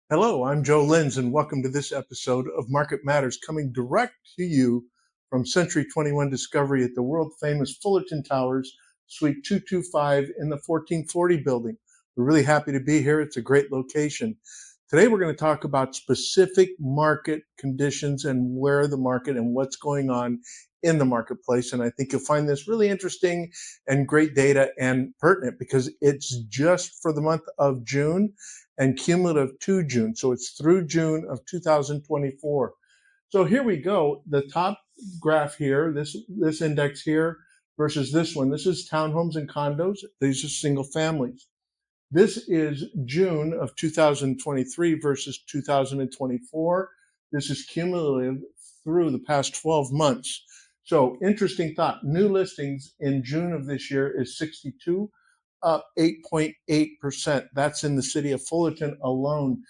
Hello, I'm Joe Lenz, and welcome to this episode of Market Matters, coming direct to you from Century 21 Discovery at the world famous Fullerton Towers, Suite 225 in the 1440 building. We're really happy to be here. It's a great location. Today, we're going to talk about specific market conditions and where the market and what's going on in the marketplace. And I think you'll find this really interesting and great data and pertinent because it's just for the month of June and cumulative to June. So it's through June of 2024. So here we go. The top graph here, this index here versus this one. This is townhomes and condos. These are single families. This is June of 2023 versus 2024. This is cumulative through the past 12 months. So interesting thought. New listings in June of this year is 62, up 8.8%. That's in the city of Fullerton alone.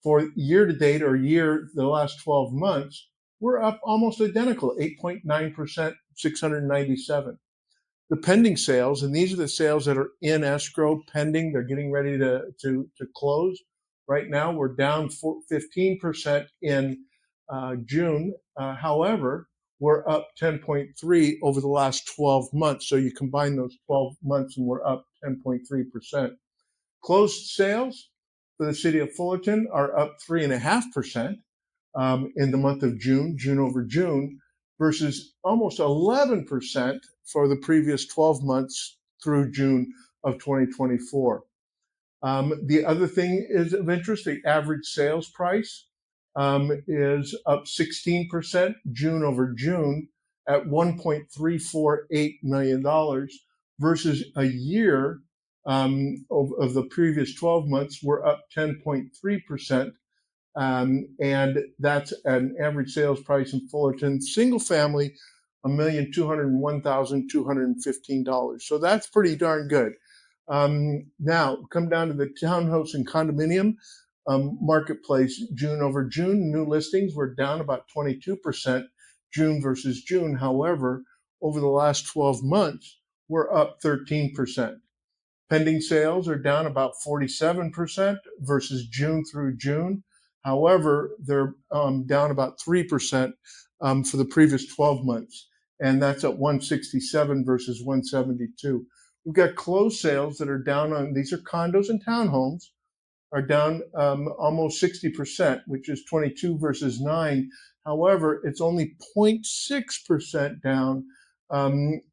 For year to date or the last 12 months, we're up almost identical, 8.9%, 697. The pending sales, and these are the sales that are in escrow pending, they're getting ready to close. Right now, we're down 15% in June. However, we're up 10.3 over the last 12 months. So you combine those 12 months and we're up 10.3%. Closed sales for the city of Fullerton are up 3.5% in the month of June, June over June, versus almost 11% for the previous 12 months through June of 2024. The other thing is of interest, the average sales price is up 16% June over June at $1.348 million versus a year of the previous 12 months, we're up 10.3%. And that's an average sales price in Fullerton, single family, $1,201,215. So that's pretty darn good. Now, come down to the townhouse and condominium marketplace, June over June. New listings were down about 22%, June versus June. However, over the last 12 months, we're up 13%. Pending sales are down about 47% versus June through June. However, they're down about 3% for the previous 12 months, and that's at 167 versus 172. We've got closed sales that are down on, these are condos and townhomes, are down almost 60%, which is 22 versus 9. However, it's only 0.6% down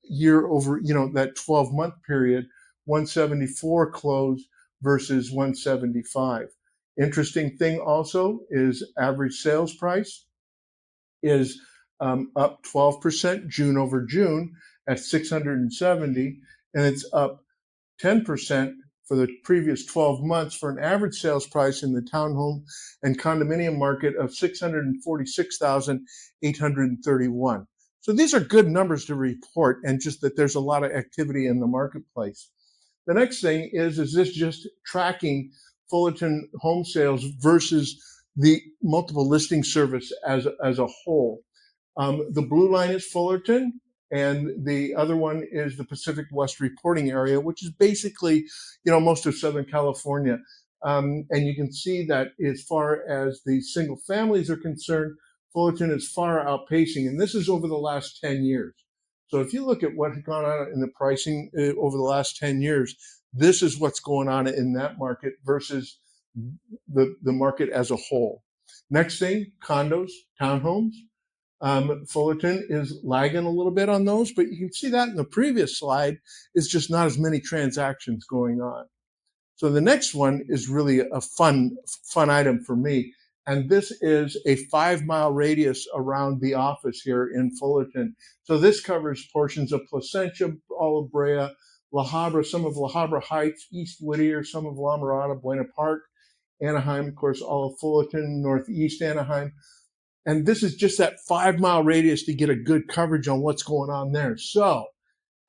year over, that 12-month period, 174 closed versus 175. Interesting thing also is average sales price is up 12% June over June at 670, and it's up 10% for the previous 12 months for an average sales price in the townhome and condominium market of 646,831. So these are good numbers to report, and just that there's a lot of activity in the marketplace. The next thing is this just tracking Fullerton home sales versus the multiple listing service as a whole. The blue line is Fullerton, and the other one is the Pacific West reporting area, which is basically, most of Southern California. And you can see that as far as the single families are concerned, Fullerton is far outpacing, and this is over the last 10 years. So if you look at what has gone on in the pricing over the last 10 years, this is what's going on in that market versus the market as a whole. Next thing, condos, townhomes. Fullerton is lagging a little bit on those, but you can see that in the previous slide is just not as many transactions going on. So the next one is really a fun item for me. And this is a 5-mile radius around the office here in Fullerton. So this covers portions of Placentia, Olive Brea, La Habra, some of La Habra Heights, East Whittier, some of La Mirada, Buena Park, Anaheim, of course, all of Fullerton, Northeast Anaheim. And this is just that 5-mile radius to get a good coverage on what's going on there. So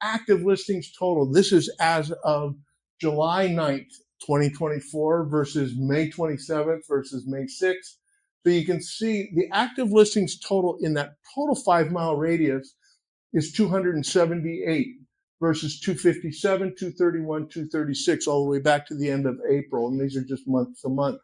active listings total, this is as of July 9th, 2024 versus May 27th versus May 6th. So you can see the active listings total in that total 5-mile radius is 278 versus 257, 231, 236, all the way back to the end of April. And these are just month to month.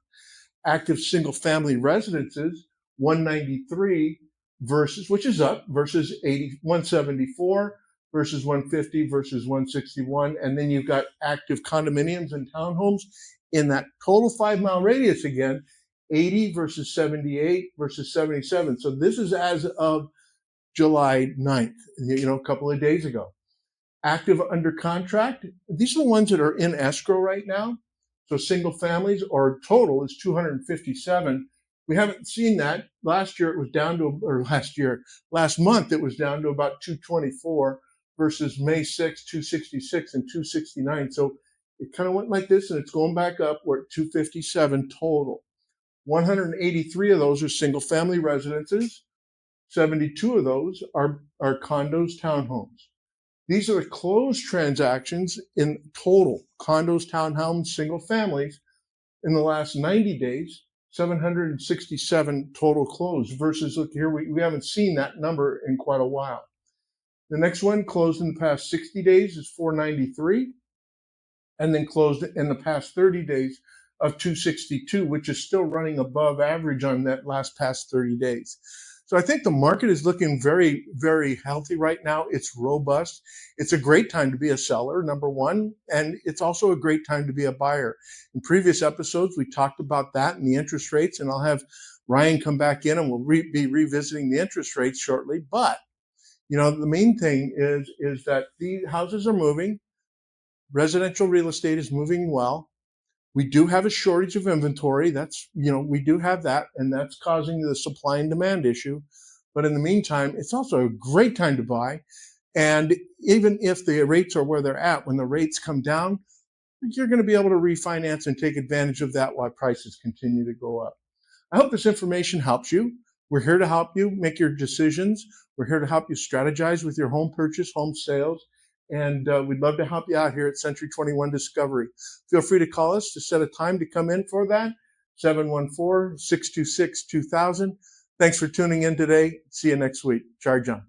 Active single family residences, 193 versus, which is up, versus 174 versus 150 versus 161. And then you've got active condominiums and townhomes in that total 5 mile radius again, 80 versus 78 versus 77. So this is as of July 9th, a couple of days ago. Active under contract, these are the ones that are in escrow right now. So single families, or total is 257. We haven't seen that. Last month it was down to about 224 versus May 6, 266 and 269. So it kind of went like this and it's going back up. We're at 257 total. 183 of those are single family residences. 72 of those are condos, townhomes. These are the closed transactions in total, condos, townhomes, single families, in the last 90 days, 767 total closed versus, look here, we haven't seen that number in quite a while. The next one closed in the past 60 days is 493, and then closed in the past 30 days of 262, which is still running above average on that past 30 days. So I think the market is looking very, very healthy right now. It's robust. It's a great time to be a seller, number one, and it's also a great time to be a buyer. In previous episodes, we talked about that and the interest rates, and I'll have Ryan come back in and we'll be revisiting the interest rates shortly. But, the main thing is that the houses are moving. Residential real estate is moving well. We do have a shortage of inventory. We do have that, and that's causing the supply and demand issue. But in the meantime, it's also a great time to buy. And even if the rates are where they're at, when the rates come down, you're going to be able to refinance and take advantage of that while prices continue to go up. I hope this information helps you. We're here to help you make your decisions. We're here to help you strategize with your home purchase, home sales. And we'd love to help you out here at Century 21 Discovery. Feel free to call us to set a time to come in for that, 714-626-2000. Thanks for tuning in today. See you next week. Charge on.